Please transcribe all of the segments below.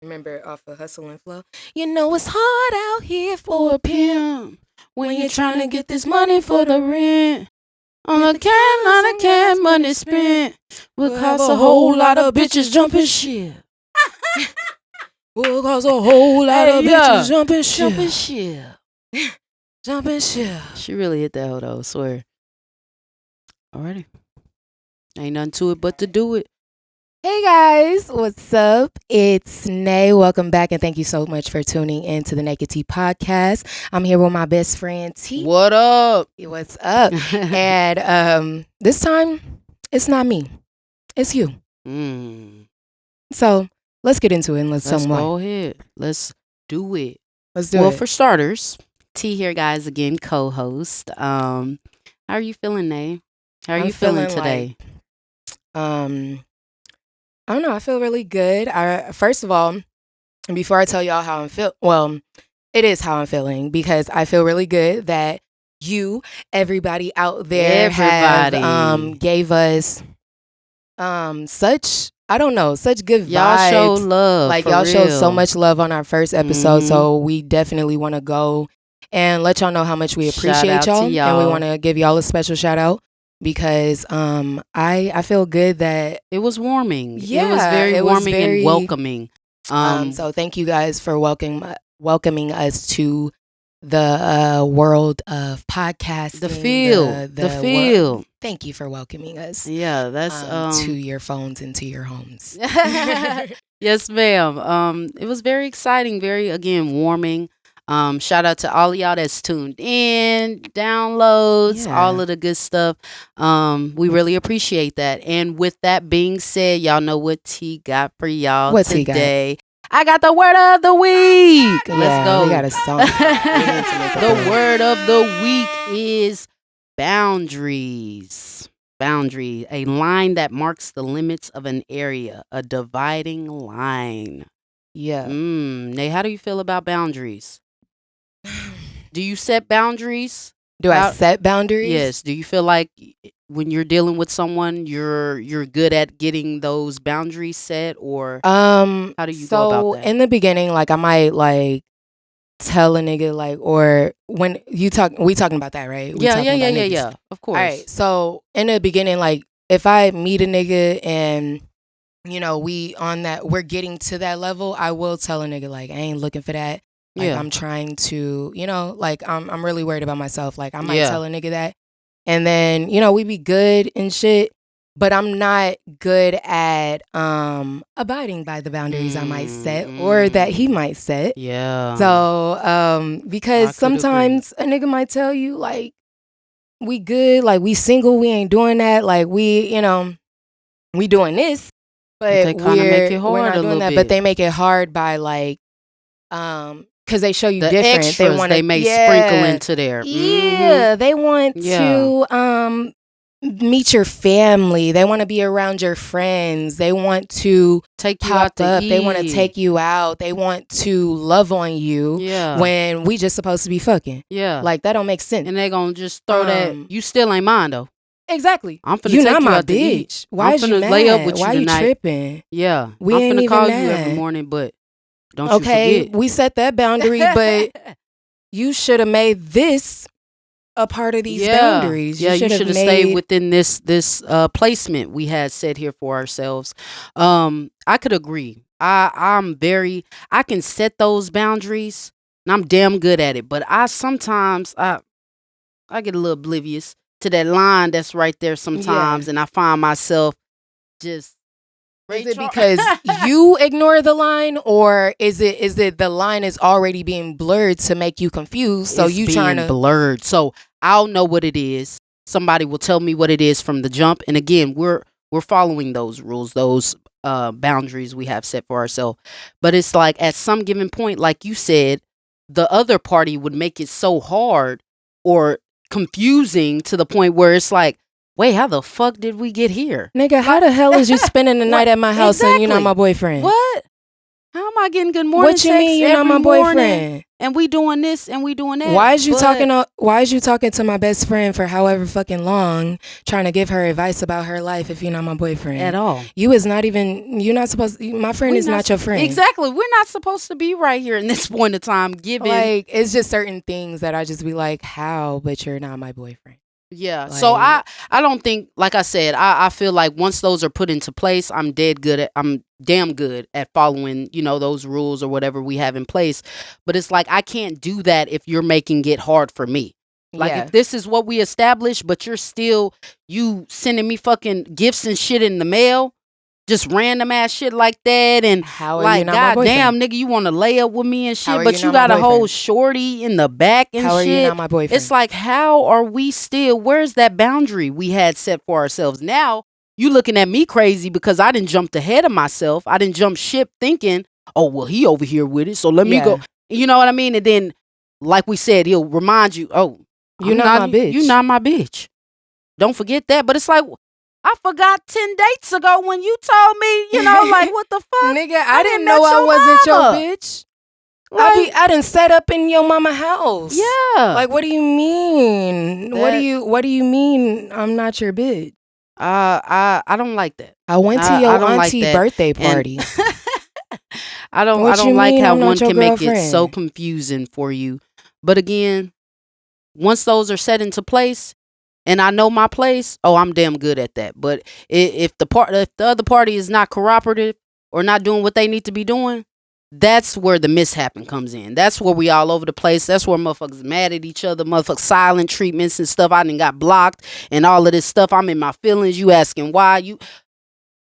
Remember off of Hustle and Flow? You know it's hard out here for a pimp When you're trying to get this money for the rent. On a can, money spent. Will cause a whole lot of bitches jumping shit. Will cause a whole lot of bitches jumping Jumping shit. shit. Jumping shit. She really hit that hoe though, I swear. Alrighty. Ain't nothing to it but to do it. Hey guys, what's up? It's Nay. Welcome back and thank you so much for tuning in to the Naked Tea podcast. I'm here with my best friend T. What up? What's up? And this time it's not me. It's you. So let's get into it and let's go ahead. Let's do it. Let's do it. Well, for starters, T here, guys, again, co-host. How are you feeling, Nay? How are you feeling today? I don't know. I feel really good. First of all, before I tell y'all how I'm feeling, well, it is how I'm feeling because I feel really good that you, everybody out there, have gave us such, I don't know, such good y'all vibes. Show love. Like y'all showed so much love on our first episode, so we definitely want to go and let y'all know how much we appreciate y'all, and we want to give y'all a special shout out. Because I feel good that it was warming. Yeah, it was very warming and welcoming. So thank you guys for welcoming us to the world of podcasting. The field. Thank you for welcoming us. Yeah, that's to your phones and to your homes. Yes, ma'am. It was very exciting, very again warming. Shout out to all of y'all that's tuned in, downloads, all of the good stuff. We really appreciate that. And with that being said, y'all know what T got for y'all today. I got the word of the week. Let's go. We got a song. The word of the week is boundaries. Boundary, a line that marks the limits of an area, a dividing line. Yeah. Nay, how do you feel about boundaries? Do you set boundaries? Do I set boundaries? Yes. Do you feel like when you're dealing with someone, you're good at getting those boundaries set, or how do you go about that? So in the beginning, like I might like tell a nigga like, or when we talking about that, right? Yeah. Of course. All right. So in the beginning, like if I meet a nigga and we're getting to that level, I will tell a nigga like I ain't looking for that. Like I'm trying to, like I'm really worried about myself. Like I might tell a nigga that, and then we be good and shit. But I'm not good at abiding by the boundaries I might set or that he might set. Yeah. So because sometimes a nigga might tell you like we good, like we single, we ain't doing that, like we doing this, but they kind of make it hard we're not doing a little that. bit. But they make it hard by like because they show you the different. Extras they may sprinkle into there. Yeah, they want to meet your family. They want to be around your friends. They want to take you out to eat. They want to take you out. They want to love on you. Yeah. When we just supposed to be fucking. Yeah. Like that don't make sense. And they gonna just throw that. You still ain't mine though. Exactly. I'm finna take not you my out to eat. bitch. Why I'm is you finna mad? lay up with you Why tonight. you tripping? Yeah. We I'm ain't finna even call mad. you every morning, but don't you forget. We set that boundary, but you should have made this a part of these boundaries. Yeah, you should have stayed within this placement we had set here for ourselves. I could agree. I can set those boundaries and I'm damn good at it. But I sometimes I get a little oblivious to that line that's right there sometimes, and I find myself just. Is it because you ignore the line, or is it the line is already being blurred to make you confused? So it's you being trying to blurred. So I'll know what it is. Somebody will tell me what it is from the jump. And again, we're following those rules, those boundaries we have set for ourselves. But it's like at some given point, like you said, the other party would make it so hard or confusing to the point where it's like, wait, how the fuck did we get here? Nigga, how the hell is you spending the night at my house and you're not my boyfriend? What? How am I getting good morning sex? What you mean you're not my boyfriend? and we doing this and we doing that. Why is you talking to my best friend for however fucking long, trying to give her advice about her life if you're not my boyfriend at all? You're not supposed. My friend is not your friend. Exactly. We're not supposed to be right here in this point of time. Giving like, it's just certain things that I just be like, how? But you're not my boyfriend. Yeah. Like, so I don't think, like I said, I feel like once those are put into place, I'm damn good at following, those rules or whatever we have in place. But it's like, I can't do that if you're making it hard for me. Like, if this is what we established, but you're still, you sending me fucking gifts and shit in the mail, just random ass shit like that, and how like, goddamn, nigga, you want to lay up with me and shit, but you got a whole shorty in the back and shit. How are you not my boyfriend? It's like, how are we still? Where's that boundary we had set for ourselves? Now you looking at me crazy because I didn't jump ahead of myself. I didn't jump ship thinking, oh well, he over here with it, so let me go. You know what I mean? And then, like we said, he'll remind you, oh, you're not my bitch. You're not my bitch. Don't forget that. But it's like, I forgot 10 dates ago when you told me, like, what the fuck? Nigga, I didn't know I wasn't your bitch. Like, I done set up in your mama house. Yeah. Like, what do you mean? What do you mean I'm not your bitch? I don't like that. I went to your auntie birthday party. I don't like how one can make it so confusing for you. But again, once those are set into place, and I know my place, oh, I'm damn good at that. But if the other party is not cooperative or not doing what they need to be doing, that's where the mishap comes in. That's where we all over the place. That's where motherfuckers mad at each other, motherfuckers silent treatments and stuff. I done got blocked and all of this stuff. I'm in my feelings. You asking why?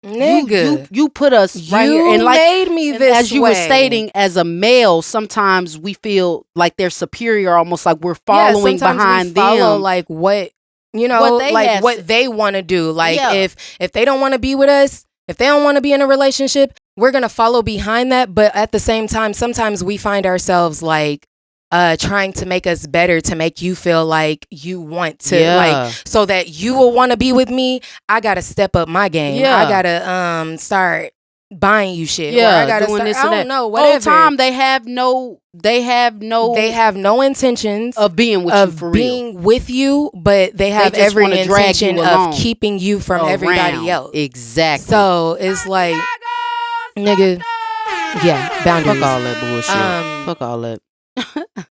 Nigga, you put us right here, and like made me this as you way. were stating, as a male, sometimes we feel like they're superior, almost like we're following behind them, like what. What they want to do. Like, if they don't want to be with us, if they don't want to be in a relationship, we're going to follow behind that. But at the same time, sometimes we find ourselves like trying to make us better, to make you feel like you want to, like, so that you will want to be with me. I got to step up my game. I got to start buying you shit. Or I gotta doing start, this I and don't that. know, whatever. Whole time they have no intentions of being with you for being with you, but they have every intention of keeping you from everybody else. Exactly. So it's like, nigga, boundaries. Fuck all that bullshit. Fuck all that.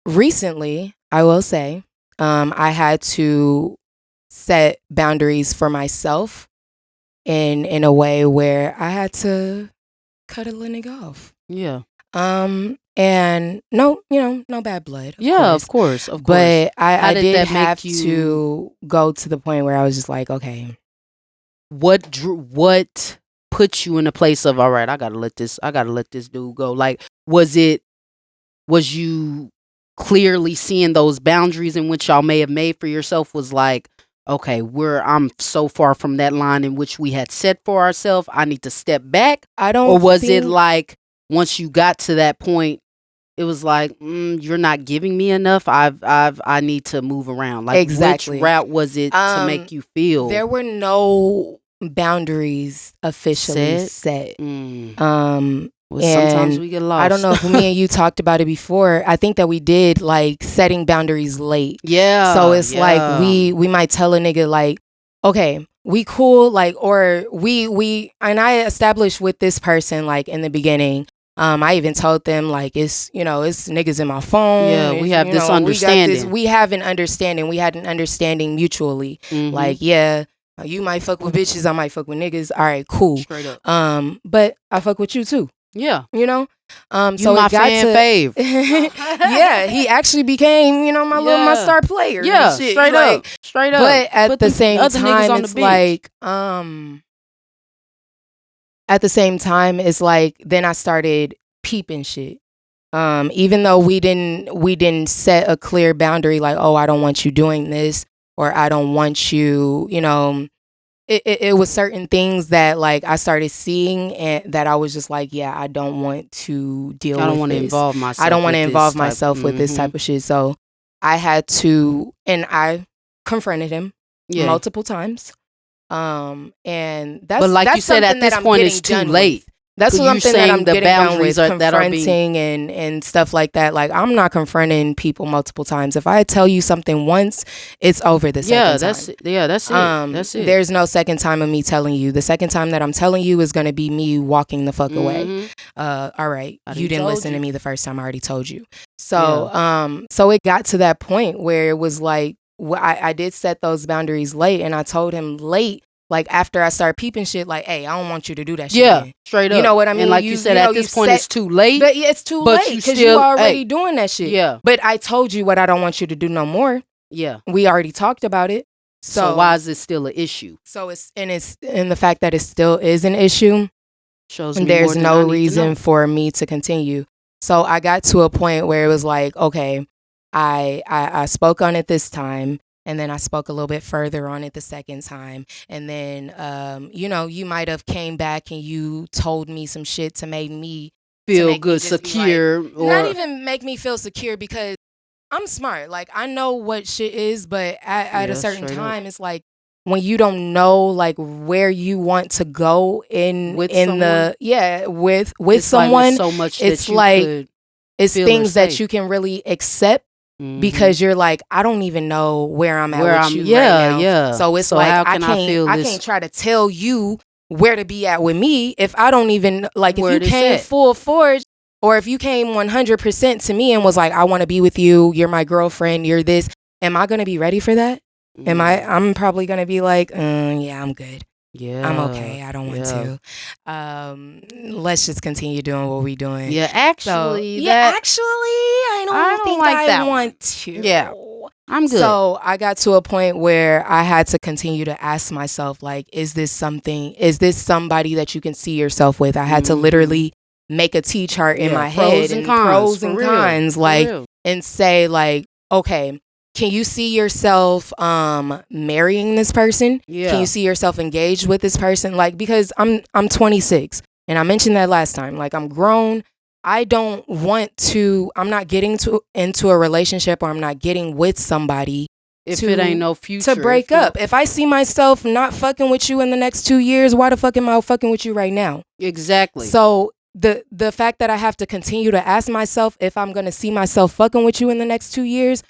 Recently, I will say, I had to set boundaries for myself in a way where I had to cut a nigga off. Yeah. And no bad blood. Of course. But I did have to go to the point where I was just like, okay, what put you in a place of, all right, I gotta let this dude go? Like, was you clearly seeing those boundaries in which y'all may have made for yourself? Was like, okay, I'm so far from that line in which we had set for ourselves, I need to step back? Or was it like, once you got to that point, it was like, you're not giving me enough, I need to move around? Like, exactly. Which route was it to make you feel? There were no boundaries officially set. Sometimes we get lost. I don't know if me and you talked about it before. I think that we did, like, setting boundaries late. Yeah. So it's like we might tell a nigga, like, okay, we cool, like, or we and I established with this person, like, in the beginning. I even told them, like, it's niggas in my phone. Yeah, we have this understanding. We have an understanding. We had an understanding mutually. Mm-hmm. Like, you might fuck with bitches, I might fuck with niggas. All right, cool. Straight up. But I fuck with you too. Yeah. So my it got fan fave. Yeah, he actually became, my star player. Yeah, straight up. But at the same time, it's like, at the same time, it's like, then I started peeping shit. Even though we didn't set a clear boundary, like, oh, I don't want you doing this, or I don't want you, it was certain things that, like, I started seeing, and that I was just like, yeah, I don't want to deal with this. I don't want to involve myself. I don't want to involve myself with this type of shit. So I had to, and I confronted him multiple times. And that's, but like that's you said, at this point, it's too late. That's You something that saying I'm the getting down boundaries with, that are being confronting and stuff like that. Like, I'm not confronting people multiple times. If I tell you something once, it's over the second time. That's it. There's no second time of me telling you. The second time that I'm telling you is going to be me walking the fuck away. All right, you didn't listen to me the first time. I already told you. So so it got to that point where it was like, I did set those boundaries late, and I told him late. Like, after I start peeping shit, like, hey, I don't want you to do that shit again. Straight up. You know what I mean? And like you said, at this point, it's too late. But it's too late because you already doing that shit. Yeah. But I told you what I don't want you to do no more. Yeah. We already talked about it. So why is it still an issue? So it's the fact that it still is an issue. Shows me there's more than no I need to reason know. for me to continue. So I got to a point where it was like, okay, I spoke on it this time. And then I spoke a little bit further on it the second time. And then, you might have came back and you told me some shit to make me feel good, secure. Or not even make me feel secure, because I'm smart. Like, I know what shit is, but at a certain time, it's like, when you don't know, like, where you want to go with someone, like so much it's that like, it's things that you can really accept. Because you're like, I don't even know where I'm at with you right now. Yeah. So it's like, I can't try to tell you where to be at with me if I don't even, like, if you came full force, or if you came 100% to me and was like, I want to be with you, you're my girlfriend, you're this, am I going to be ready for that? I'm probably going to be like, yeah, I'm good. Yeah, I'm okay. I don't want to. Let's just continue doing what we're doing. Yeah, actually, I don't think I want to. Yeah, I'm good. So I got to a point where I had to continue to ask myself, like, is this somebody that you can see yourself with? I had to literally make a T-chart in my head and pros and cons, like, and say, like, okay, can you see yourself marrying this person? Yeah. Can you see yourself engaged with this person? Like, because I'm 26, and I mentioned that last time. Like, I'm grown. I'm not getting into a relationship, or I'm not getting with somebody if it ain't no future to break up. If I see myself not fucking with you in the next 2 years, why the fuck am I fucking with you right now? Exactly. So the fact that I have to continue to ask myself if I'm going to see myself fucking with you in the next 2 years,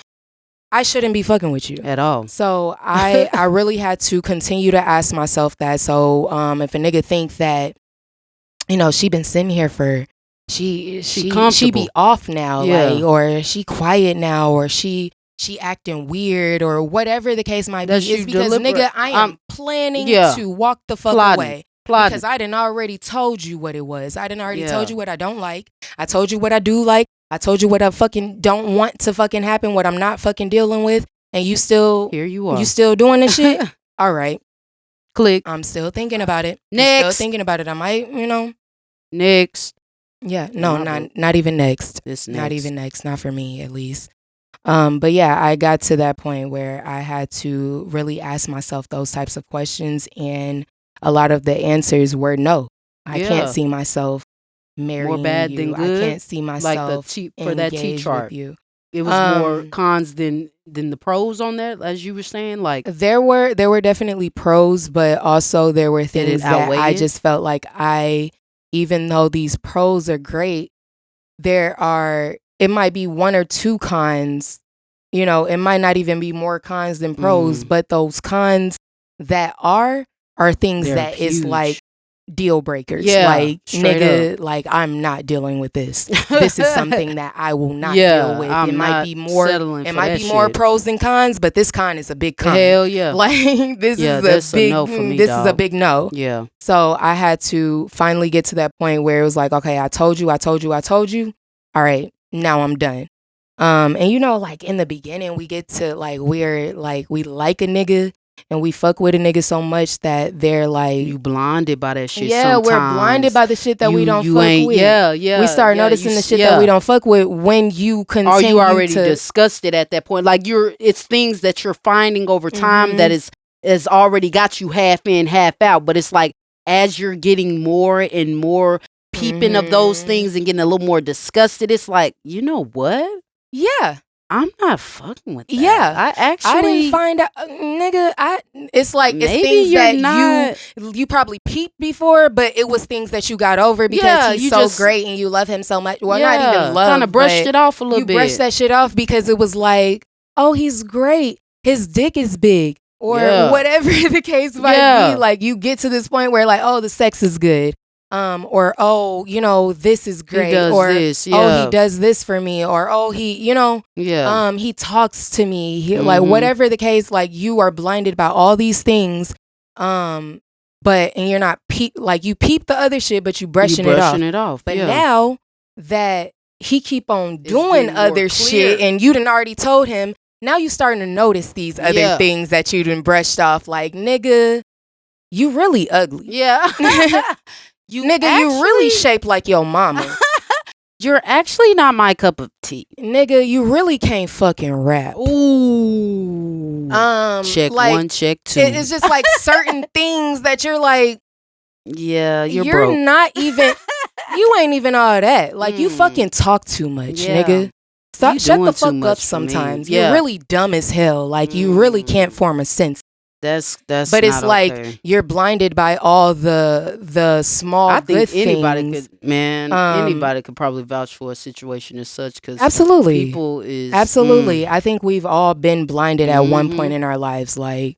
I shouldn't be fucking with you at all. So I really had to continue to ask myself that. So if a nigga think that, she been sitting here for she be off now, like, or she quiet now, or she acting weird, or whatever the case might be, it's because nigga, I am planning to walk the fuck away. Because I done already told you what it was. I done already told you what I don't like. I told you what I do like. I told you what I fucking don't want to fucking happen, what I'm not fucking dealing with. And you still, here you are. You still doing this shit? All right. Click. I'm still thinking about it. Next. I'm still thinking about it. I might, Next. Yeah, no, not even next. Not even next. Not for me, at least. But yeah, I got to that point where I had to really ask myself those types of questions, and a lot of the answers were no. I can't see myself marrying more bad you. Than good. I can't see myself for that T-chart. With you. It was more cons than the pros on that, as you were saying. Like, there were definitely pros, but also there were things that I just felt like even though these pros are great, it might be one or two cons. It might not even be more cons than pros, but those cons that are things that huge. Is like deal breakers. Like, nigga, like, I'm not dealing with this. This is something that I will not deal with. It might be more pros than cons, but this con is a big con. Hell yeah. Like, this is a big no for me, this dog. Is a big no. Yeah. So I had to finally get to that point where it was like, okay, I told you. All right, now I'm done. And like, in the beginning, we get to, like, we like a nigga, and we fuck with a nigga so much that they're like, you blinded by that shit. Yeah, sometimes. We're blinded by the shit that we don't fuck with. Yeah. We start noticing the shit that we don't fuck with when you continue. Or you already discussed it at that point. Like, it's things that you're finding over time that is already got you half in, half out. But it's like, as you're getting more and more peeping of those things and getting a little more disgusted, it's like, you know what? Yeah. I'm not fucking with that. Yeah, I didn't find out, nigga. It's like it's maybe things you're that not. you probably peeped before, but it was things that you got over because Yeah, he's you so just great and you love him so much. Well, not yeah, even love, kind of brushed but it off a little you brushed bit. that shit off because it was like, oh, he's great. His dick is big, or Yeah. whatever the case might Yeah. be. Like you get to this point where like, oh, the sex is good. Or oh, you know, this is great, He does or this, oh, yeah. he does this for me, or oh, he, you know, Yeah. he talks to me, like whatever the case, like you are blinded by all these things, but and you're not like you peep the other shit, but you brushing it off. But yeah. now that he keep on It's doing getting more other shit, clear. and you done already told him, now you starting to notice these other Yeah. things that you done brushed off. Like nigga, you really ugly. Yeah. You really shaped like your mama. You're actually not my cup of tea. Nigga, you really can't fucking rap. Ooh. Check like, 1, check 2. It's just like certain things that you're like, yeah, you're broke. Not even, you ain't even all that. Like you fucking talk too much, nigga. Stop, shut the fuck up sometimes. Yeah. You're really dumb as hell. Like you really can't form a sense. That's but it's not like okay. You're blinded by all the small I think good anybody things. anybody could probably vouch for a situation as such, because absolutely people is absolutely. I think we've all been blinded at one point in our lives. Like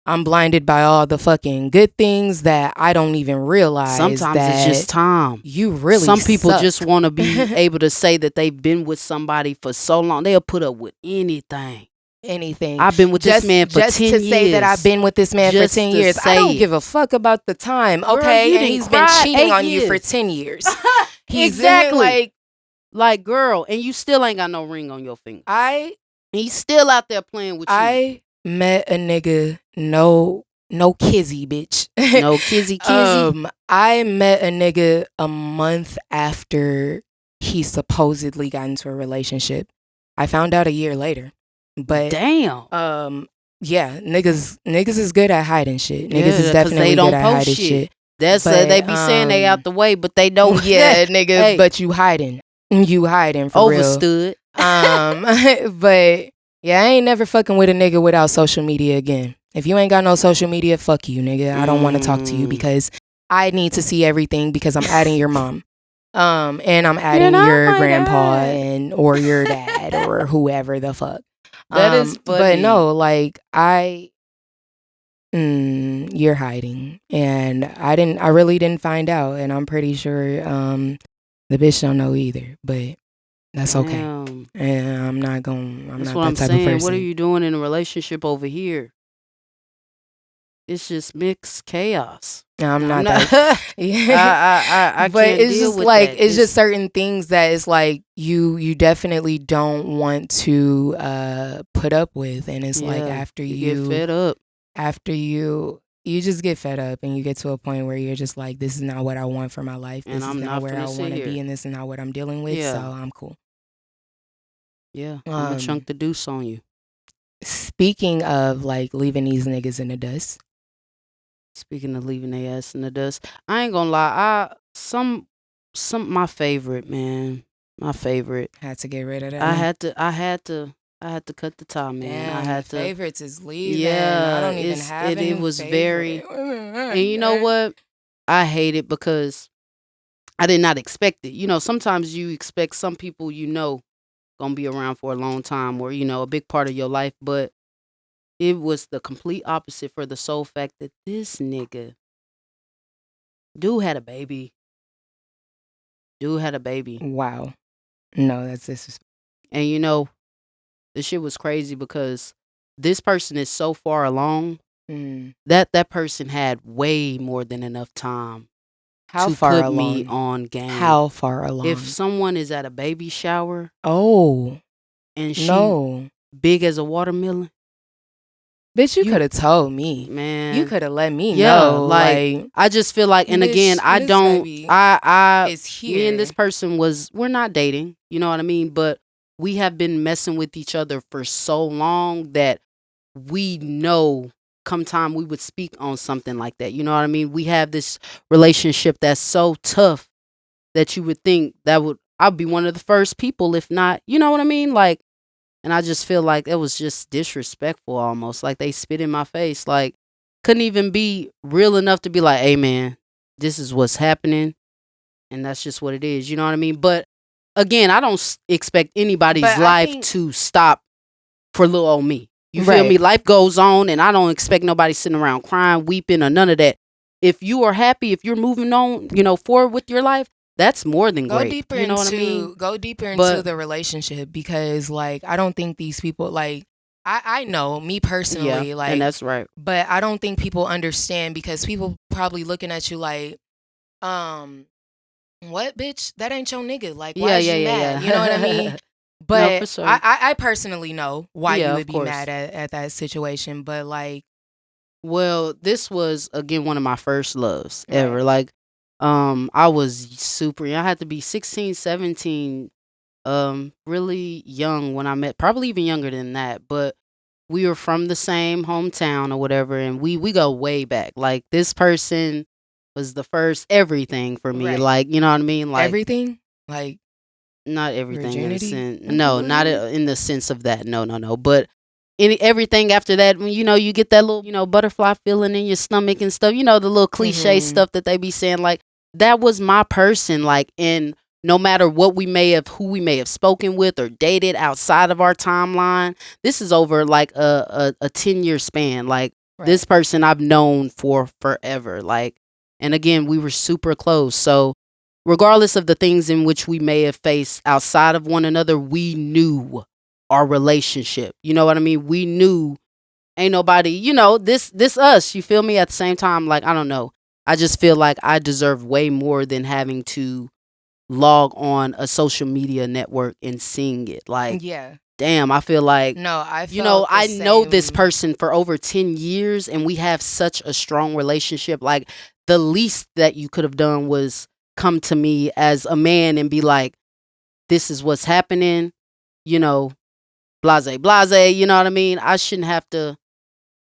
I'm blinded by all the fucking good things that I don't even realize. Sometimes that it's just time. You really some people suck. just want to be able to say that they've been with somebody for so long. They'll put up with anything. I've been with this man for 10 years. Just to say that I've been with this man for 10 years. I don't give a fuck about the time. Girl, okay, and he's been cheating on you for 10 years. He's exactly like girl, and you still ain't got no ring on your finger. He's still out there playing with you. I met a nigga, no kizzy, bitch. No kizzy. I met a nigga a month after he supposedly got into a relationship. I found out a year later. But damn. Yeah, niggas is good at hiding shit. Niggas is definitely good at hiding shit. That's they be saying they out the way, but they don't. Yeah, nigga, hey. But you hiding. You hiding for overstood. Real. But yeah, I ain't never fucking with a nigga without social media again. If you ain't got no social media, fuck you, nigga. I don't want to talk to you because I need to see everything because I'm adding your mom. And I'm adding your grandpa and or your dad or whoever the fuck. That is funny. But no, like you're hiding, and I really didn't find out, and I'm pretty sure the bitch don't know either. But that's okay, and I'm not that what I'm type saying. of person. What are you doing in a relationship over here? It's just mixed chaos. No, I'm not that. Yeah. I but can't it's deal just with like that. it's just certain things that it's like you definitely don't want to put up with, and it's like after you get fed up, after you just get fed up, and you get to a point where you're just like, this is not what I want for my life. This is not where I want to be, and this is not what I'm dealing with. So I'm cool. Yeah, I'm gonna chunk the deuce on you. Speaking of like leaving these niggas in the dust. Speaking of leaving their ass in the dust, I ain't gonna lie. Some my favorite, man. My favorite. Had to get rid of that. I had to cut the tie, man. Damn, I had to. Favorites is leaving. Yeah, I don't even have any. It was favorite. and you know what? I hate it because I did not expect it. You know, sometimes you expect some people gonna be around for a long time, or a big part of your life, but it was the complete opposite for the sole fact that this nigga, dude had a baby. Wow. No, that's disrespectful. And the shit was crazy because this person is so far along that person had way more than enough time to put me on game. How far along? If someone is at a baby shower, and she big as a watermelon, bitch, you could have told me, man. You could have let me know. Like I just feel like, and again, I don't. Me and this person we're not dating. You know what I mean? But we have been messing with each other for so long that we know come time we would speak on something like that. You know what I mean? We have this relationship that's so tough that you would think that I'd be one of the first people, if not, you know what I mean? Like, And I just feel like it was just disrespectful almost. Like they spit in my face. Like couldn't even be real enough to be like, hey man, this is what's happening. And that's just what it is. You know what I mean? But again, I don't expect anybody's life to stop for little old me. You feel me? Life goes on, and I don't expect nobody sitting around crying, weeping, or none of that. If you are happy, if you're moving on, forward with your life, that's more than great. You know what I mean? Go deeper into the relationship, because like I don't think these people, like I know me personally, like, and that's right. But I don't think people understand, because people probably looking at you like, what, bitch? That ain't your nigga. Like, why is you mad? You know what I mean? But No, for sure. I personally know why you would be mad at that situation. But like, well, this was again one of my first loves ever. Like, I was super young. I had to be 16, 17, really young when I met, probably even younger than that. But we were from the same hometown or whatever, and we go way back. Like this person was the first everything for me. Like, you know what I mean? Like everything? Like not everything virginity? in the sense. No, not in the sense of that. No. But everything after that, when you get that little butterfly feeling in your stomach and stuff, the little cliche stuff that they be saying, like that was my person. Like, and no matter who we may have spoken with or dated outside of our timeline, this is over like a 10-year span. Like this person I've known for forever. Like, and again, we were super close. So regardless of the things in which we may have faced outside of one another, we knew our relationship. You know what I mean? We knew ain't nobody, this us, you feel me? At the same time, like, I don't know. I just feel like I deserve way more than having to log on a social media network and seeing it. Like, damn, I feel like, I know this person for over 10 years and we have such a strong relationship. Like, the least that you could have done was come to me as a man and be like, this is what's happening, blase, you know what I mean? I shouldn't have to.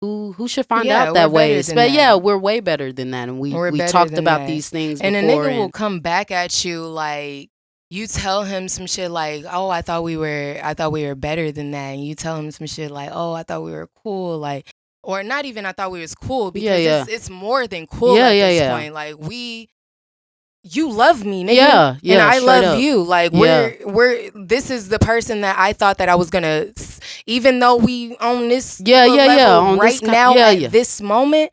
Who should find out that way? But we're way better than that, and we talked about these things and before. And a nigga will come back at you like, you tell him some shit like, oh, I thought we were better than that, and you tell him some shit like, oh, I thought we were cool, like, or not even I thought we was cool, because it's more than cool at this point. Like, you love me, nigga. And I love you. Like, we're this is the person that I thought that I was gonna, even though we on this level right now at this moment,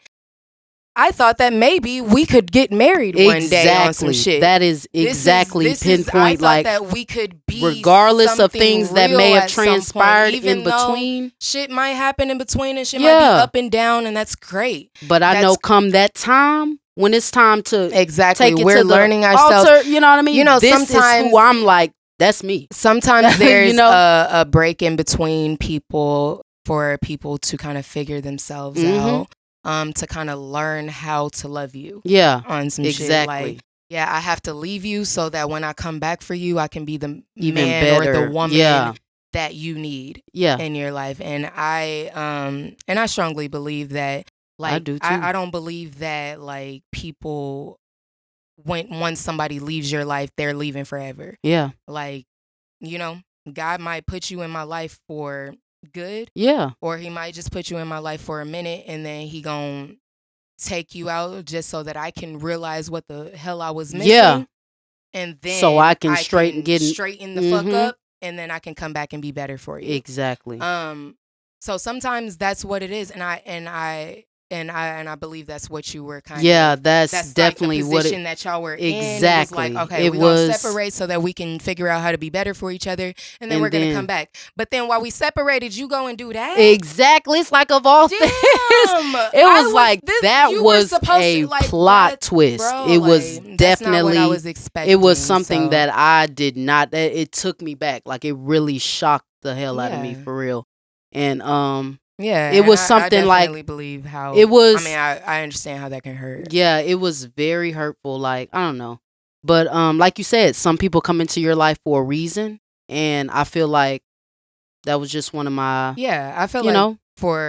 I thought that maybe we could get married one day on some shit. That is exactly pinpoint. Like, that we could be, regardless of things that may have transpired in between. Shit might happen in between, and shit might be up and down, and that's great. But I know come that time, when it's time to take it we're to learning ourselves, altar, you know what I mean? This sometimes is who I'm like, that's me. Sometimes there's a break in between people for people to kind of figure themselves out, to kind of learn how to love you. On some shit. Like, I have to leave you so that when I come back for you, I can be the even man better. or the woman that you need in your life. And I strongly believe that. Like, I do too. I don't believe that like people, once somebody leaves your life, they're leaving forever. Like, God might put you in my life for good. Or he might just put you in my life for a minute, and then he gonna take you out just so that I can realize what the hell I was missing. And then so I can straighten the fuck up, and then I can come back and be better for you. Exactly. So sometimes that's what it is, and I believe that's what you were kind of. That's definitely like the position that y'all were in. Exactly. It was like, okay, we're gonna separate so that we can figure out how to be better for each other, and then we're gonna come back. But then while we separated, you go and do that. Exactly. It's like, of all things, it was like that was a plot twist. Bro, it was definitely. That's not what I was expecting. It was something that I did not. It took me back. Like, it really shocked the hell out of me, for real. And it was something I like believe how it was. I mean, I understand how that can hurt. Yeah, it was very hurtful. Like, I don't know, but like you said, some people come into your life for a reason, and I feel like that was just one of my. I feel like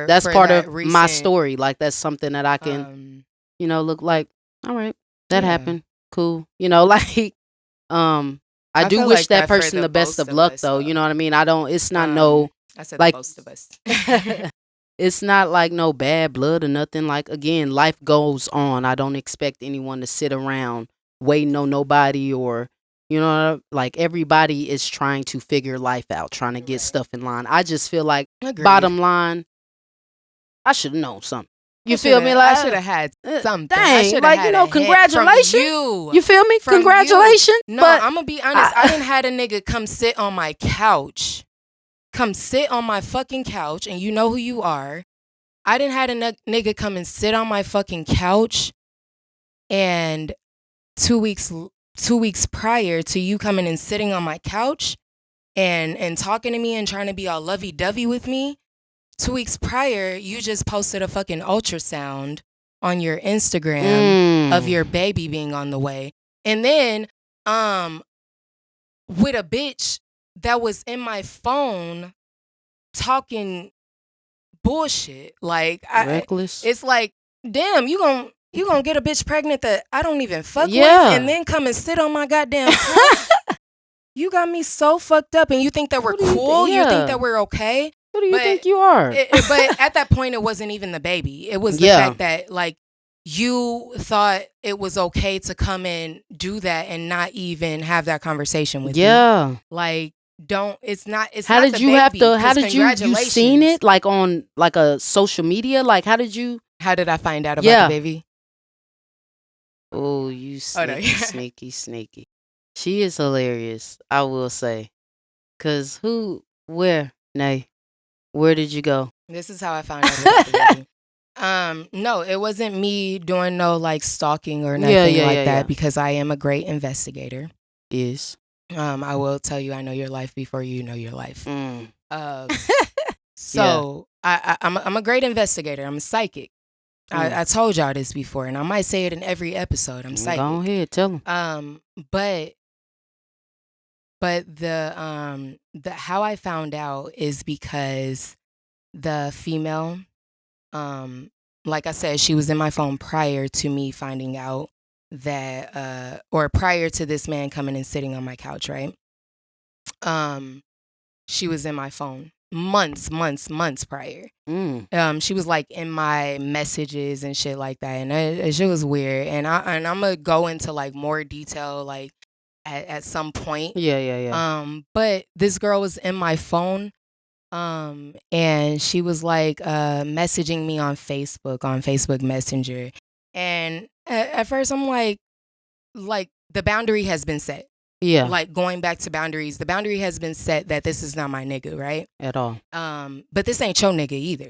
that's part that of my story. Like, that's something that I can, look like. All right, that happened. Cool. Like, I do wish that person the best of luck, though. You know what I mean? I don't. It's not no I said Like, the most of us. it's not like no bad blood or nothing. Like, again, life goes on. I don't expect anyone to sit around waiting on nobody, or, like, everybody is trying to figure life out, trying to get stuff in line. I just feel like, Agreed. bottom line, I should have known something. You I feel me? Like, I should have had something. Dang, I should have like, had a hint congratulations. from you. You feel me? From Congratulations. No, but I'm gonna be honest. I didn't had a nigga come sit on my couch. Come sit on my fucking couch, and you know who you are. I didn't had a nigga come and sit on my fucking couch, and 2 weeks prior to you coming and sitting on my couch and talking to me and trying to be all lovey-dovey with me, 2 weeks prior, you just posted a fucking ultrasound on your Instagram of your baby being on the way. And then with a bitch that was in my phone talking bullshit. Like, reckless. It's like, damn, you gonna get a bitch pregnant that I don't even fuck with, and then come and sit on my goddamn couch? You got me so fucked up, and you think that we're cool? You think that we're okay? Who do you think you are? But at that point, it wasn't even the baby. It was the fact that, like, you thought it was okay to come and do that and not even have that conversation with me. Like, it's not how not did the you baby, have to, how 'cause did you seen it, like, on, like, a social media? Like, how did I find out about the baby? Oh, you sneaky. She is hilarious, I will say. Cause where did you go? This is how I found out about the baby. No, it wasn't me doing no, like, stalking or nothing like that, because I am a great investigator. Yes. I will tell you, I know your life before you know your life. So I'm a great investigator. I'm a psychic. I told y'all this before, and I might say it in every episode. I'm psychic. Go ahead, tell them. But the how I found out is because the female, like I said, she was in my phone prior to me finding out that, or prior to this man coming and sitting on my couch, right? She was in my phone months prior. She was, like, in my messages and shit like that, and shit was weird. And I'm gonna go into, like, more detail, like, at some point. But this girl was in my phone, and she was, like, messaging me on Facebook Messenger. And at first I'm like, the boundary has been set. Like, going back to boundaries, the boundary has been set that this is not my nigga, right? At all. But this ain't your nigga either.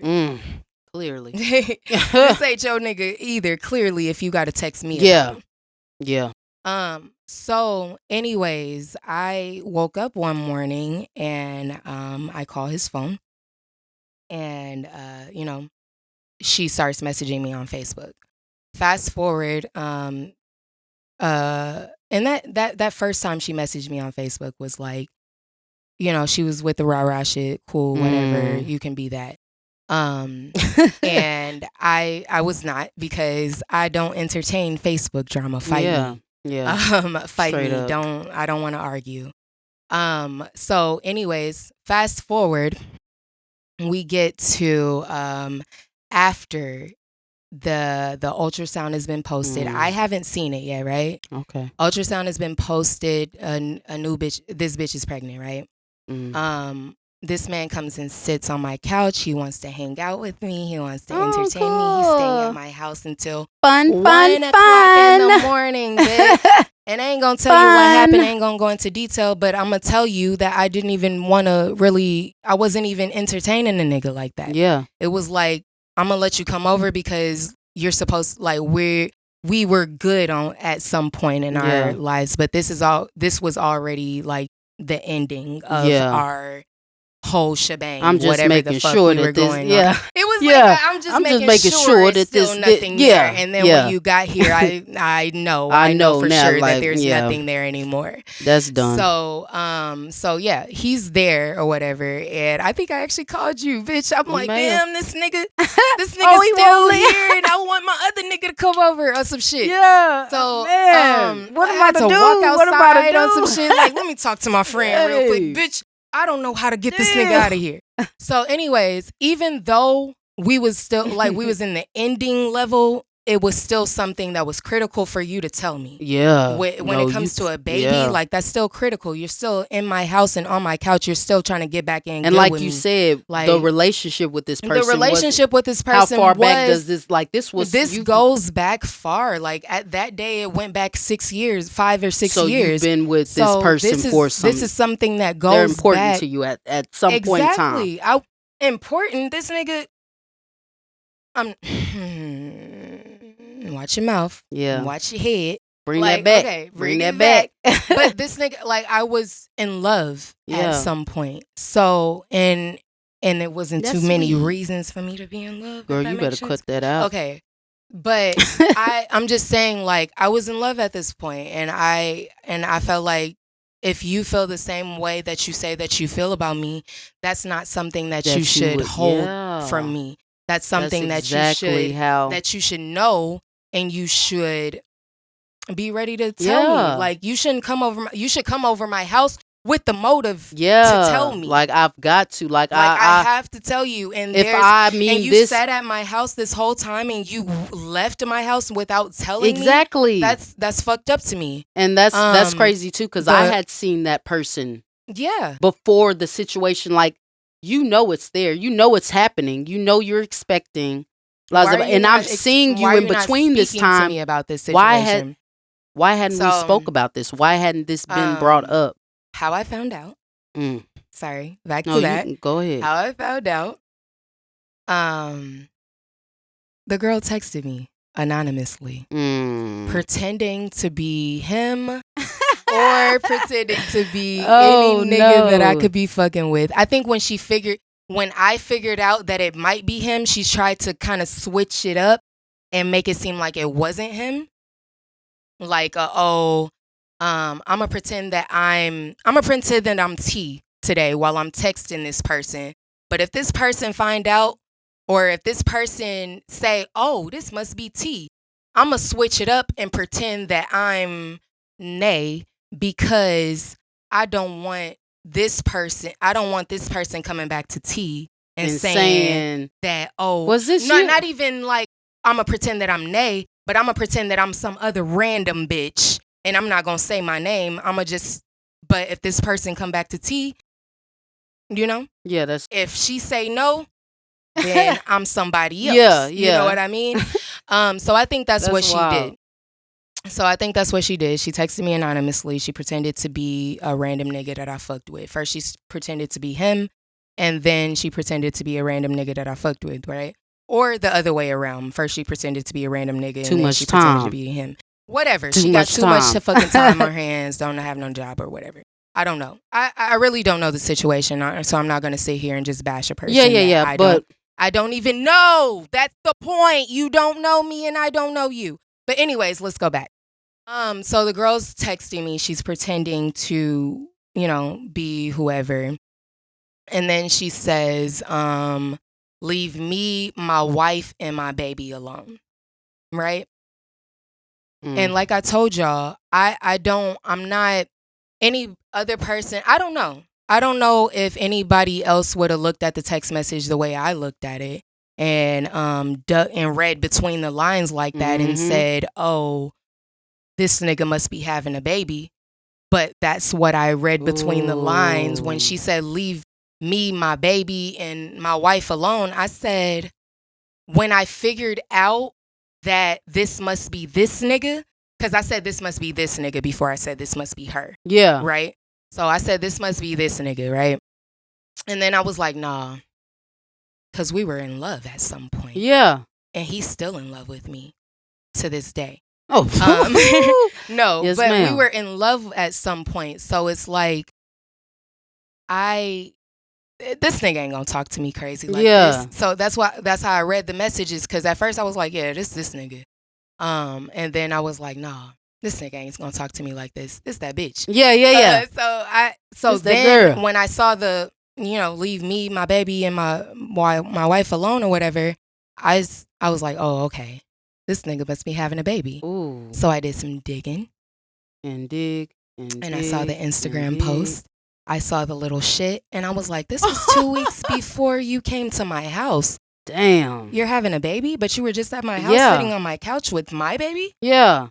Clearly. This ain't your nigga either, clearly, if you gotta text me. So anyways, I woke up one morning and I call his phone, and she starts messaging me on Facebook. Fast forward, and that first time she messaged me on Facebook was like, she was with the rah-rah shit, cool, whatever, you can be that. And I was not, because I don't entertain Facebook drama. Fight me. Fight me. I don't want to argue. So anyways, fast forward, we get to after the ultrasound has been posted. I haven't seen it yet, right? Okay. Ultrasound has been posted. A new bitch. This bitch is pregnant, right? This man comes and sits on my couch. He wants to hang out with me. He wants to entertain me. He's staying at my house until 1 o'clock in the morning, bitch. And I ain't gonna tell you what happened. I ain't gonna go into detail, but I'm gonna tell you that I didn't even want to really. I wasn't even entertaining a nigga like that. It was like, I'm gonna let you come over because you're supposed, like, we were good at some point in our lives, but this was already, like, the ending of our whole shebang. I'm just making sure that this, it was like, I'm just making sure that there's nothing there. And then when you got here, I know for now, sure, like, that there's nothing there anymore. That's done. So yeah, he's there or whatever, and I think I actually called you, bitch. I'm like, damn, this nigga still here, and I want my other nigga to come over or some shit. So man, what am I to do? Walk outside what am I to do? on some shit? Like, let me talk to my friend real quick, bitch. I don't know how to get this nigga out of here. So anyways, even though we was still like we was in the ending level, it was still something that was critical for you to tell me. Yeah. When it comes to a baby, like that's still critical. You're still in my house and on my couch. You're still trying to get back in. And like you said, like, the relationship with this person. How far back does this? Like this was. This goes back far. Like at that day, it went back 6 years, 5 or 6 years. So you've been with this person for some. This is something that goes. They're important back. to you at some point in time. Exactly. Important. This nigga. Watch your mouth. Yeah. Watch your head. Bring that back. Okay, bring that back. But this nigga, like, I was in love at some point. So, and it wasn't too many reasons for me to be in love. Girl, you better cut that out. Okay. But I'm just saying, like, I was in love at this point, and I felt like if you feel the same way that you say that you feel about me, that's not something that you should hold from me. That's something that you should know, and you should be ready to tell me. Like, you shouldn't come over. You should come over my house with the motive to tell me. Like, I've got to. Like I have to tell you. And you sat at my house this whole time, and you left my house without telling me. That's fucked up to me. And that's crazy too, because I had seen that person. Yeah. Before the situation, like, you know it's there. You know it's happening. You know you're expecting. And I'm seeing you in between this time. To me about this situation? Why hadn't we spoke about this? Why hadn't this been brought up? How I found out. Sorry, back to that. Go ahead. How I found out. The girl texted me anonymously, pretending to be him. Or pretending to be any nigga that I could be fucking with. I think when I figured out that it might be him, she tried to kind of switch it up and make it seem like it wasn't him. Like, I'm gonna pretend that I'm T today while I'm texting this person. But if this person find out, or if this person say, oh, this must be T, I'm gonna switch it up and pretend that I'm Nay. Because I don't want this person coming back to T and saying that, oh, was this you? Not even like I'm going to pretend that I'm Nay, but I'm going to pretend that I'm some other random bitch, and I'm not going to say my name. But if this person come back to T, you know? Yeah, if she say no, then I'm somebody else. Yeah. You know what I mean? So I think that's what wild. She did. So I think that's what she did. She texted me anonymously. She pretended to be a random nigga that I fucked with. First, she pretended to be him, and then she pretended to be a random nigga that I fucked with, right? Or the other way around. First, she pretended to be a random nigga, and then she pretended to be him. Whatever. She got too much fucking time on her hands, don't have no job or whatever. I don't know. I really don't know the situation, so I'm not going to sit here and just bash a person. Yeah. But I don't even know. That's the point. You don't know me, and I don't know you. But anyways, let's go back. So the girl's texting me. She's pretending to, be whoever. And then she says, leave me, my wife, and my baby alone. Right? And like I told y'all, I'm not any other person. I don't know. I don't know if anybody else would have looked at the text message the way I looked at it and read between the lines like that and said, oh, this nigga must be having a baby. But that's what I read between the lines. When she said, leave me, my baby, and my wife alone, I said, when I figured out that this must be this nigga, because I said this must be this nigga before I said this must be her. Yeah. Right? So I said this must be this nigga, right? And then I was like, nah. Because we were in love at some point. Yeah. And he's still in love with me to this day. Oh, no, yes, but ma'am. we were in love at some point. So it's like, this nigga ain't gonna talk to me crazy like this. So that's how I read the messages. Cause at first I was like, yeah, this nigga. And then I was like, nah, this nigga ain't gonna talk to me like this. This that bitch. Yeah. So then when I saw the, leave me, my baby, and my wife alone or whatever, I was like, oh, okay. This nigga must be having a baby. Ooh. So I did some digging. And I saw the Instagram post. I saw the little shit and I was like, this was 2 weeks before you came to my house. Damn. You're having a baby, but you were just at my house sitting on my couch with my baby? Yeah.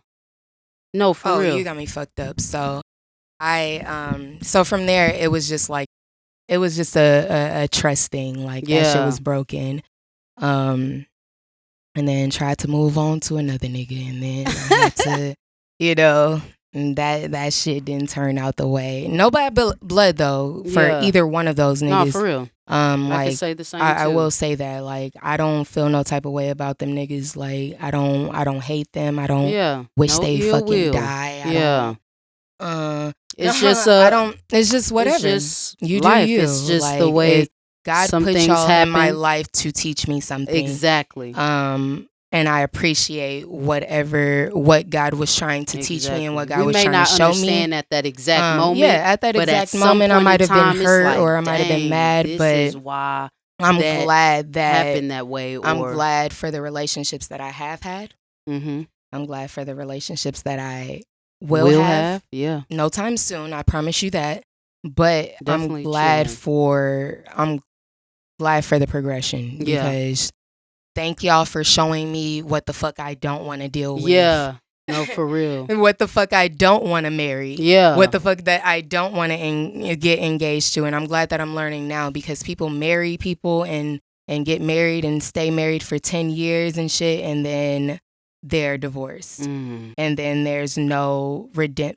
No, for real. Oh, you got me fucked up. So so from there it was just like it was just a trust thing. Like that shit was broken. And then tried to move on to another nigga, and then I had to, you know, that shit didn't turn out the way. No bad blood though for either one of those niggas. No, for real. I could say the same. I will say that, like, I don't feel no type of way about them niggas. Like, I don't hate them. I don't wish they fucking die. It's just I don't. It's just whatever. It's just you do life. You. It's just the way God put y'all in my life to teach me something. Exactly. And I appreciate what God was trying to teach me and what God was trying to show me. We may not understand at that exact moment. Yeah, at that exact moment, I might have been hurt or I might have been mad. This but is why I'm glad that happened that way. I'm glad for the relationships that I have had. Mm-hmm. I'm glad for the relationships that I will have. Yeah. No time soon. I promise you that. But definitely I'm glad for the progression because thank y'all for showing me what the fuck I don't want to deal with. Yeah. No, for real. What the fuck I don't want to marry. Yeah. What the fuck that I don't want to get engaged to. And I'm glad that I'm learning now because people marry people and get married and stay married for 10 years and shit. And then they're divorced. And then there's no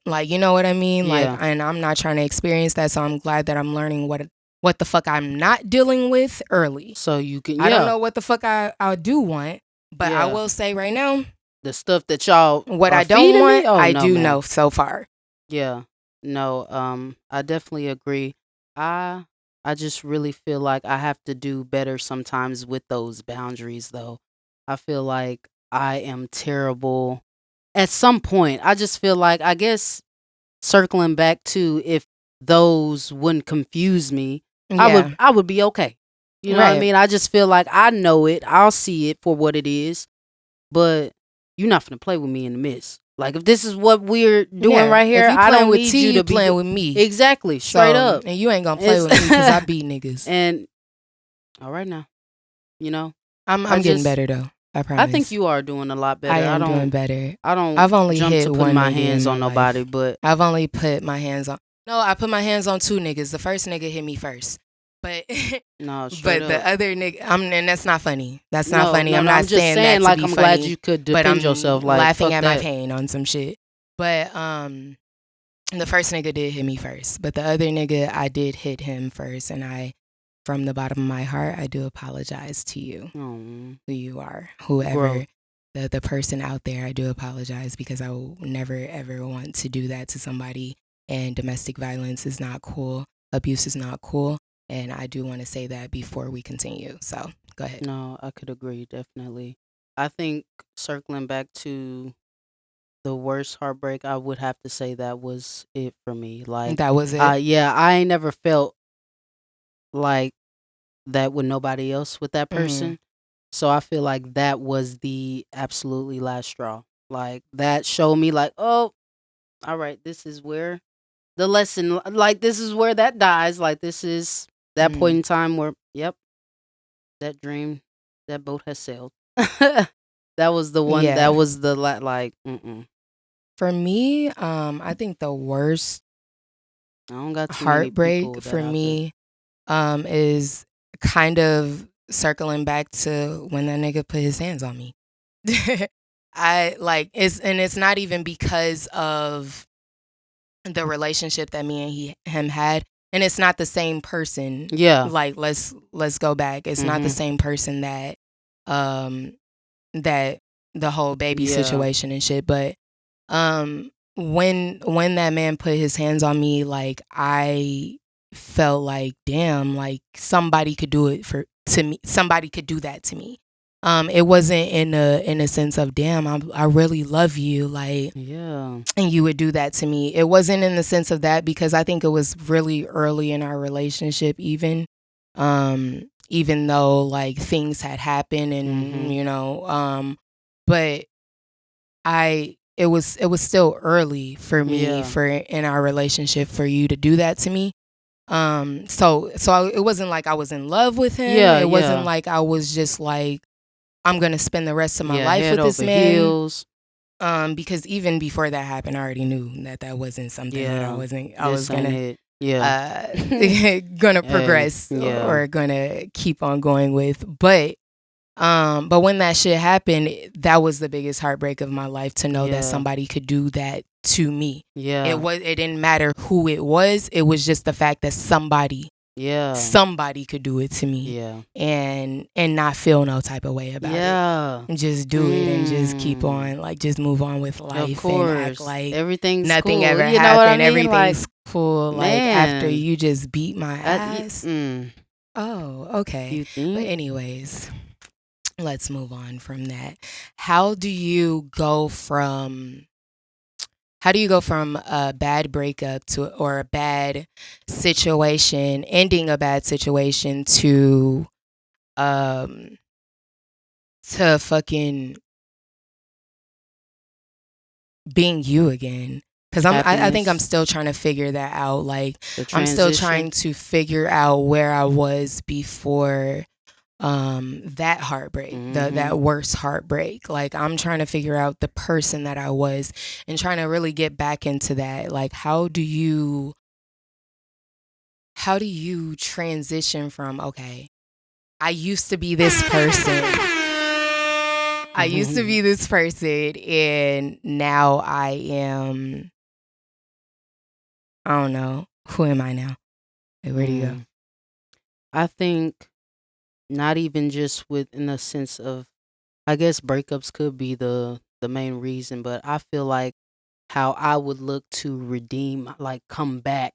like, you know what I mean? Like, and I'm not trying to experience that. So I'm glad that I'm learning what the fuck I'm not dealing with early. So you can, I don't know what the fuck I do want, but I will say right now, the stuff that y'all what I don't want, I do know so far. Yeah. No, I definitely agree. I just really feel like I have to do better sometimes with those boundaries though. I feel like I am terrible at some point. I just feel like, I guess circling back to if those wouldn't confuse me, I would be okay. You know what I mean? I just feel like I know it. I'll see it for what it is. But you're not finna play with me in the midst. Like, if this is what we're doing right here, I don't need you to be playing with me. Exactly, straight up. And you ain't gonna play with me because I beat niggas. And all right now, you know, I'm getting better though. I promise. I think you are doing a lot better. I am doing better. I've only jump hit to one put my nigga hands in on my nobody, life. but I've only put my hands on. No, I put my hands on 2 niggas. The first nigga hit me first. But no, but up. The other nigga, and that's not funny. That's not funny. No, I'm not I'm just saying that to like be I'm funny, glad you could defend but I'm yourself. Like, laughing at my that. pain on some shit. But the first nigga did hit me first, but the other nigga, I did hit him first, and from the bottom of my heart, I do apologize to you, who you are, whoever the person out there. I do apologize because I will never ever want to do that to somebody. And domestic violence is not cool. Abuse is not cool. And I do want to say that before we continue. So go ahead. No, I could agree, definitely. I think circling back to the worst heartbreak, I would have to say that was it for me. Like, that was it. Yeah, I ain't never felt like that with nobody else with that person. So I feel like that was the absolutely last straw. Like, that showed me like, oh, all right, this is where the lesson, like, this is where that dies. Like, this is that point in time where, yep, that dream, that boat has sailed. That was the one. That was the like. For me, I think the worst I don't got heartbreak for me is kind of circling back to when that nigga put his hands on me. It's not even because of the relationship that me and him had, and it's not the same person. Yeah. Like, let's go back. It's not the same person that that the whole baby situation and shit. But when that man put his hands on me, like, I felt like, damn, like somebody could do it to me. Somebody could do that to me. It wasn't in a sense of, damn, I really love you, like, yeah, and you would do that to me. It wasn't in the sense of that because I think it was really early in our relationship, even though like things had happened and you know, but it was still early for me in our relationship for you to do that to me. It wasn't like I was in love with him. Yeah, It wasn't yeah. like I was just like, I'm gonna spend the rest of my Yeah, life head with this over man. heels. Because even before that happened, I already knew that that wasn't something that Yeah. I was This ain't gonna it. Yeah. uh gonna Hey, progress yeah. or gonna keep on going with. But when that shit happened, that was the biggest heartbreak of my life, to know that Yeah. somebody could do that to me. Yeah. It didn't matter who it was. It was just the fact that somebody Yeah. could do it to me, Yeah. and not feel no type of way about it. Yeah. Just do it and just keep Mm. on, like, just move on with Of life and act course. like Everything's nothing cool. ever You know what I happened. mean? Like, Everything's cool. Like, after man. you just beat my ass. Mm. Oh, okay. You But think? anyways, let's move on from that. How do you go from a bad breakup to, or a bad situation, ending a bad situation, um to fucking being you again? Because I think I'm Happiness. still trying to figure that out. Like, The I'm still transition. trying to figure out where I was before that heartbreak, Mm-hmm. that worst heartbreak. Like, I'm trying to figure out the person that I was and trying to really get back into that. Like, how do you transition from, okay, I used to be this person. I used to be this person, and now I am, I don't know, who am I now? Like, where do you go? I think not even just within a sense of, I guess breakups could be the main reason, but I feel like how I would look to redeem, like come back,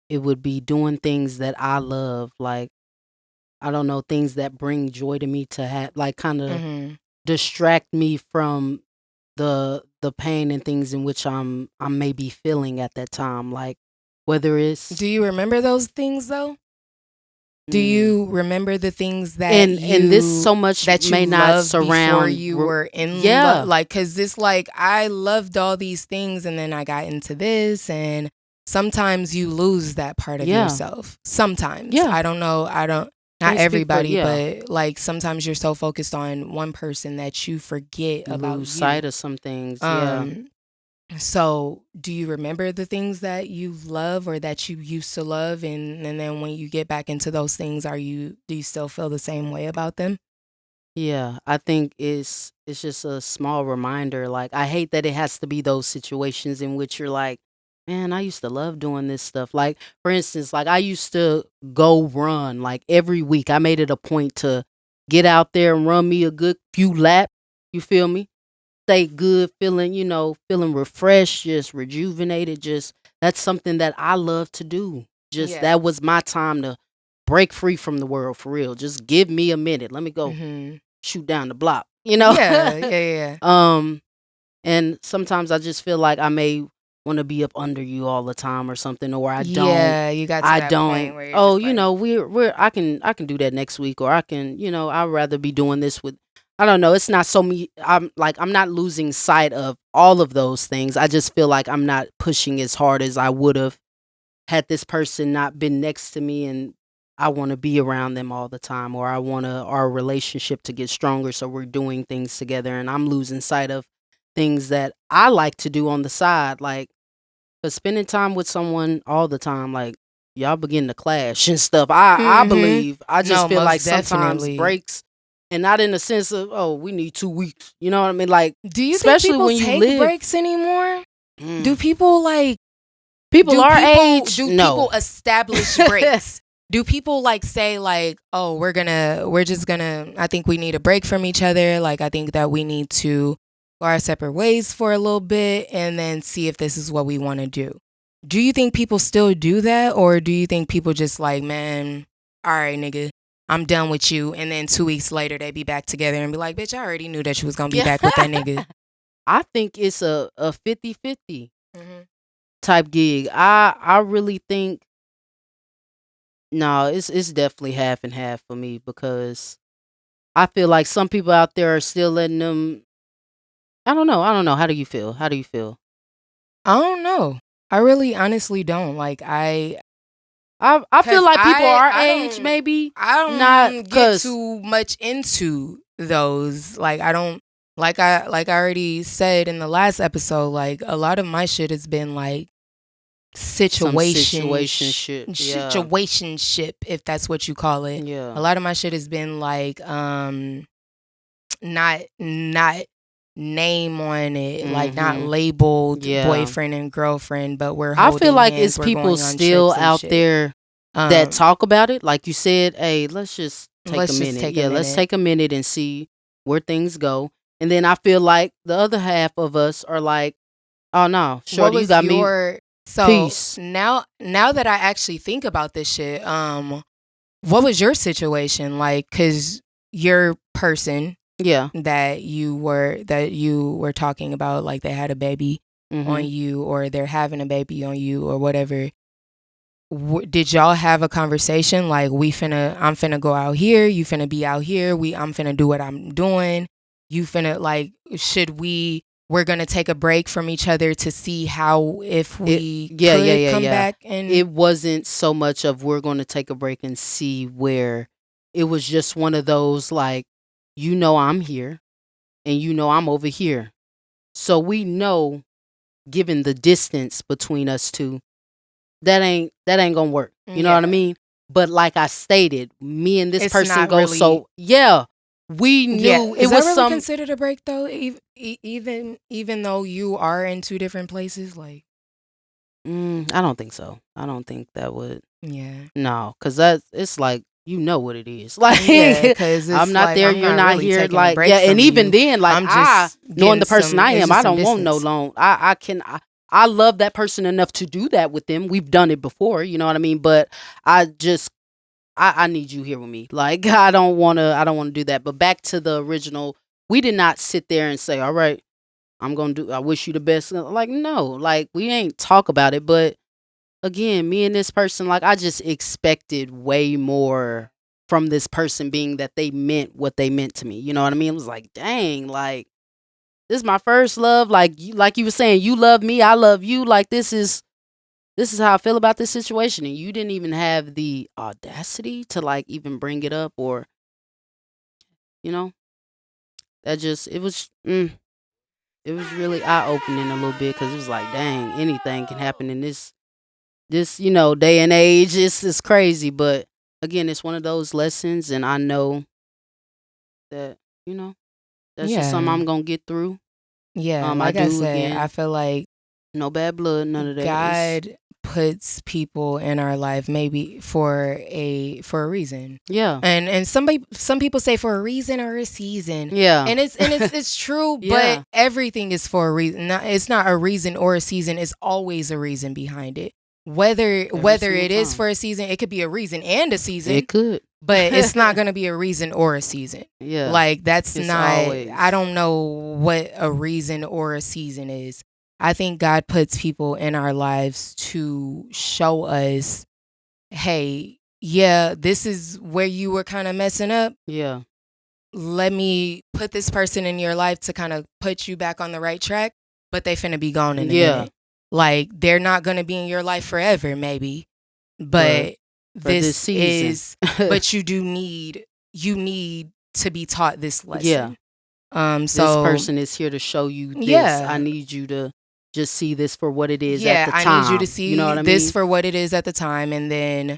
it would be doing things that I love, like I don't know, things that bring joy to me, to have, like, kind of Hmm. distract me from the pain and things in which I'm maybe feeling at that time, like whether it's Do you remember those things though? Do mm, you remember the things and this so much that you may not loved before surround you were in love? yeah, Like, cause this, like, I loved all these things, and then I got into this, and sometimes you lose that part of yeah, yourself. Sometimes, yeah, I don't know. I don't. Not can't speak for everybody, yeah, but like sometimes you're so focused on one person that you forget you about lose sight you. of some things, yeah. Um, so, do you remember the things that you love or that you used to love, and then when you get back into those things, do you still feel the same way about them? Yeah, I think it's just a small reminder. Like I hate that it has to be those situations in which you're like, man, I used to love doing this stuff. Like for instance, like I used to go run like every week. I made it a point to get out there and run me a good few laps. You feel me? Stay good, feeling, feeling refreshed, just rejuvenated. Just that's something that I love to do. Just Yeah. that was my time to break free from the world for real. Just give me a minute. Let me go Mhm. shoot down the block. Yeah, yeah, yeah. um, and sometimes I just feel like I may want to be up under you all the time or something, or I don't. Yeah, you got to I that point don't. where you're Oh, just like, we're I can do that next week, or I can, I'd rather be doing this with. I don't know. It's not so me. I'm not losing sight of all of those things. I just feel like I'm not pushing as hard as I would have had this person not been next to me, and I want to be around them all the time, or I want our relationship to get stronger, so we're doing things together, and I'm losing sight of things that I like to do on the side, like, but spending time with someone all the time, like, y'all begin to clash and stuff. I mhm. believe. I just No, feel like most sometimes definitely. breaks, and not in the sense of, oh, we need 2 weeks. You know what I mean? Like, Do you think especially people when you take live. breaks anymore? Do Mm, people like people our age, do people no. establish breaks? Do people like say like, "Oh, we're just gonna I think we need a break from each other. Like, I think that we need to go our separate ways for a little bit and then see if this is what we want to do." Do you think people still do that, or do you think people just like, "Man, all right, nigga, I'm done with you," and then 2 weeks later they be back together and be like, "Bitch, I already knew that you was gonna be Yeah. back with that nigga." I think it's a 50-50 Mhm. type gig. I really think no, it's definitely half and half for me, because I feel like some people out there are still letting them. I don't know. I don't know. How do you feel? How do you feel? I don't know. I really honestly don't. Like, I feel like people our I age don't maybe I don't not get because too much into those. Like I don't like I already said in the last episode, like a lot of my shit has been like some situation shit. Yeah, situationship, if that's what you call it. yeah. A lot of my shit has been like not name on it, like not Mhm. labeled Yeah. boyfriend and girlfriend, but we're I feel holding like it's hands, we're people going on still trips and out shit. there that talk about it. Like you said, hey, let's just take a Let's just minute. take a Yeah, let's minute. take a minute and see where things go. And then I feel like the other half of us are like, oh no, What shorty, you was got me. your so Peace. now that I actually think about this shit, what was your situation like? Cause your person Yeah. that you were talking about, like they had a baby on Mhm. you, or they're having a baby on you, or whatever. Did y'all have a conversation like I'm finna go out here, you finna be out here, I'm finna do what I'm doing, you finna like we're gonna take a break from each other to see how if we could come back and It wasn't so much of we're going to take a break and see where. It was just one of those like, I'm here and I'm over here. So we know, given the distance between us two, that ain't gonna work. You know what I yeah. mean? But like I stated, me and this It's person not go really so yeah. We yeah. knew it Is that was really some. considered a break though? Even though you are in two different places, like I don't think so. I don't think that would. yeah. No, because it's like what it is. Yeah, Like because I'm it's not like there, I'm you're not not really here. taking a Like break yeah, and from even you. then, like I'm just knowing getting the person some I it's am, just I some don't want no distance. long. I love that person enough to do that with them. We've done it before, you know what I mean. But I just I need you here with me. Like I don't wanna do that. But back to the original, we did not sit there and say, all right, I wish you the best. Like no, like we ain't talk about it, but again, me and this person, like I just expected way more from this person, being that they meant what they meant to me. You know what I mean? It was like, dang, like this is my first love. Like you were saying, you love me, I love you. Like this is how I feel about this situation, and you didn't even have the audacity to like even bring it up, or you know, that just it was really eye opening a little bit because it was like, dang, anything can happen in this day and age. It's crazy, but again, it's one of those lessons, and I know that that's just something Yeah. I'm gonna get through. Yeah. I Like I do, said, I again, feel like no bad blood, none of that. It's God puts people in our life maybe for a reason. yeah, And some people say for a reason or a season. yeah, And it's true, but yeah. everything is for a reason. It's not a reason or a season, it's always a reason behind it. Whether Every whether single it is time for a season, it could be a reason and a season, it could. but it's not going to be a reason or a season. Yeah, Like that's it's not I always don't know what a reason or a season is. I think God puts people in our lives to show us, hey, yeah, this is where you were kind of messing up. yeah, Let me put this person in your life to kind of put you back on the right track, but they finna be gone in a yeah. minute. Like they're not going to be in your life forever maybe, But but for this this season, is but you need to be taught this yeah, lesson. this So person is here to show you this. I yeah. need you to just see this for what it is at Yeah, the I need you to time. You know see what I this mean? for what it is at the time, and then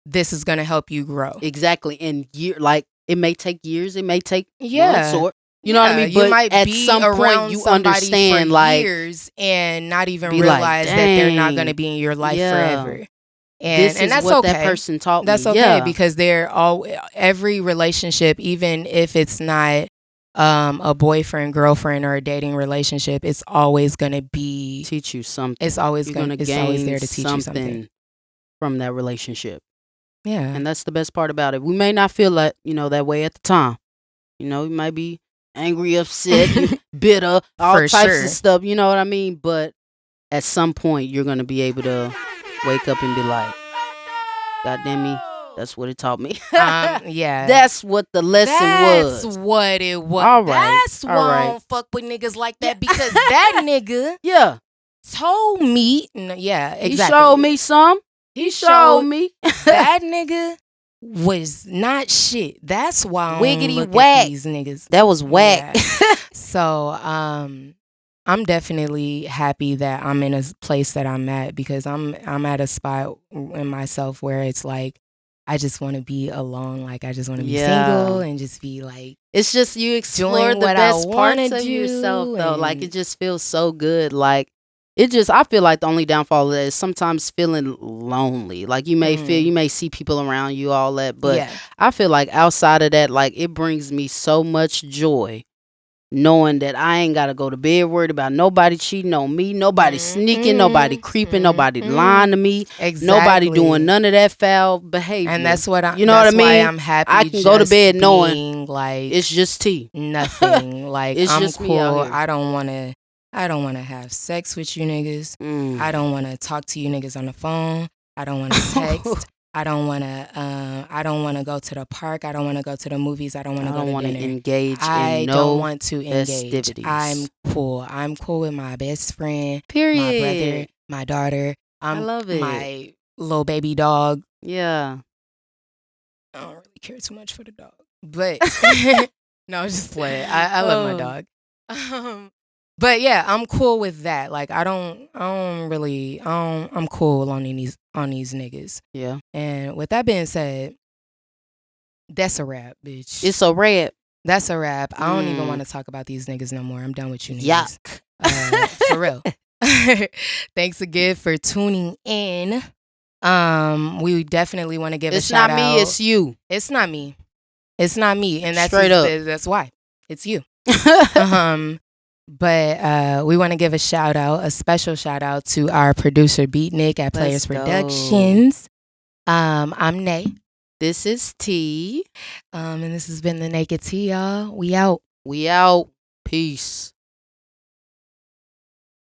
this is going to help you grow. Exactly. And like it may take years, it may take months, Yeah. or you know what I Yeah, mean? you But might at be some point around you somebody for understand, like, years and not even be like, realize that they're not going to dang, be in your life yeah, forever. this And is that's what that okay. person taught me. That's okay Yeah. because every relationship, even if it's not a boyfriend, girlfriend, or a dating relationship, it's always going to be Teach you something. it's You're gonna always gain there to teach you something. something from that relationship. Yeah. And that's the best part about it. We may not feel that, that way at the time. You might be angry, upset, bitter, all For types sure. of stuff, you know what I mean? But at some point you're gonna be able to wake up and be like, God damn me, that's what it taught me. Yeah. That's what the lesson That's was. what it was. All right. That's All why I right. don't fuck with niggas like Yeah. that because that nigga Yeah. told me. Yeah, He exactly. showed me some. He showed me. That nigga was not shit. That's why I don't look whack. at these niggas. That was whack. Yeah. So, I'm definitely happy that I'm in a place that I'm at, because I'm at a spot in myself where it's like I just want to be alone. Like, I just want to be single and just be like, it's just you explore the best parts of yourself though. Like, it just feels so good. Like, I feel like the only downfall of that is sometimes feeling lonely. Like, you may see people around you, all that, but I feel like outside of that, like, it brings me so much joy knowing that I ain't got to go to bed worried about nobody cheating on me, nobody sneaking, nobody creeping, nobody lying to me, nobody doing none of that foul behavior. And that's what you know what I mean? Why I'm happy. I can go to bed knowing like it's just tea, nothing. Like, it's I'm just cool. me out here. I don't want to have sex with you niggas. I don't want to talk to you niggas on the phone. I don't want to text. I don't want to go to the park. I don't want to go to the movies. I don't want to go to dinner. Engage I don't want to engage. Festivities. I'm cool. I'm cool with my best friend, period, my brother, my daughter. I love it. My little baby dog. Yeah. I don't really care too much for the dog, but no, just play. I love my dog. But yeah, I'm cool with that. Like, I'm cool on these niggas. Yeah. And with that being said, that's a wrap, bitch. It's a wrap. That's a wrap. I don't even want to talk about these niggas no more. I'm done with you niggas. Yuck. For real. Thanks again for tuning in. We definitely want to give a shout out. It's not me, it's you. It's not me. It's not me. And that's straight up. That's why. It's you. But we want to give a special shout out to our producer Beatnik at Players Productions. I'm Nay. This is T. And this has been the Naked Tea, y'all. We out. Peace.